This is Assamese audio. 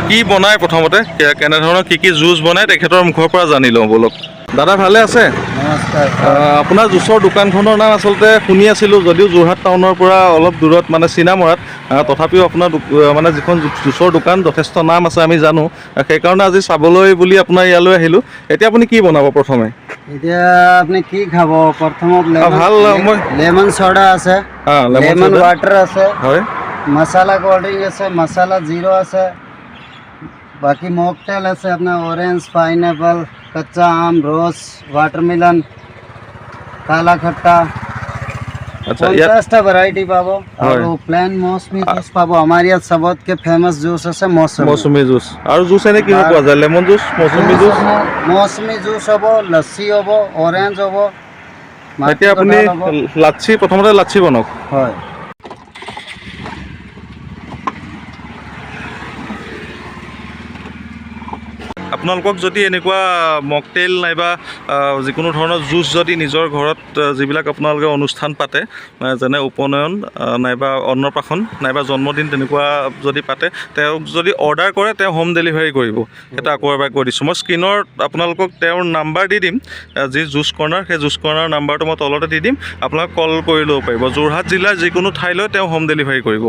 কি বনায় প্ৰথমতে কেনেধৰণৰ কি জুচ বনায় তেখেতৰ মুখৰ পৰা জানি লওঁ বলক। দাদা ভালে আছে? নমস্কাৰ। আপোনাৰ জুচৰ দোকানখনৰ নাম আচলতে শুনি আছিলোঁ, যদিও যোৰহাট টাউনৰ পৰা অলপ দূৰত মানে চিনামৰাত, তথাপিও আপোনাৰ মানে যিখন জুচৰ দোকান যথেষ্ট নাম আছে আমি জানো, সেইকাৰণে আজি চাবলৈ বুলি আপোনাৰ ইয়ালৈ আহিলোঁ। এতিয়া আপুনি কি বনাব প্ৰথমে? এতিয়া আপুনি কি খাব? প্ৰথমত ভাল মই লেমন ছ'ডা আছে, লেমন ৱাটাৰ আছে, হয়, মছালা কোল্ড ড্ৰিংক আছে, মছালা জিৰো আছে, বাকি মকটেল আছে আপোনাৰ অৰেঞ্জ, পাইনএপল, কচ্চা আম, ৰোজ, ওয়াটাৰমেলন, কালা খট্টা, আচ্ছা 50টা ভেৰাইটি পাব। আৰু প্লেন মৌচুমী জুচ পাব। আমাৰ ইয়াত চবতকে ফেমাছ জুচ আছে মৌচুমী জুচ। আৰু জুচ এনে কি পোৱা যায়? লেমন জুচ, মৌচুমী জুচ, মৌচুমী জুচ হ'ব, লচ্ছি হ'ব, অৰেঞ্জ হ'ব। এতিয়া আপুনি লাচ্ছি, প্ৰথমতে লাচ্ছি বনাওক। হয়। আপোনালোকক যদি এনেকুৱা মকটেইল নাইবা যিকোনো ধৰণৰ জুচ যদি নিজৰ ঘৰত যিবিলাক আপোনালোকে অনুষ্ঠান পাতে, যেনে উপনয়ন নাইবা অন্নপ্ৰাশন নাইবা জন্মদিন তেনেকুৱা যদি পাতে, তেওঁক যদি অৰ্ডাৰ কৰে তেওঁ হোম ডেলিভাৰী কৰিব। সেইটো আকৌ এবাৰ কৈ দিছোঁ। মই স্ক্ৰীণত আপোনালোকক তেওঁৰ নাম্বাৰ দি দিম, যি জুচ কৰ্ণাৰ, সেই জুচ কৰ্ণাৰ নাম্বাৰটো মই তলতে দি দিম, আপোনালোক কল কৰি ল'ব পাৰিব। যোৰহাট জিলাৰ যিকোনো ঠাইলৈ তেওঁ হোম ডেলিভাৰী কৰিব।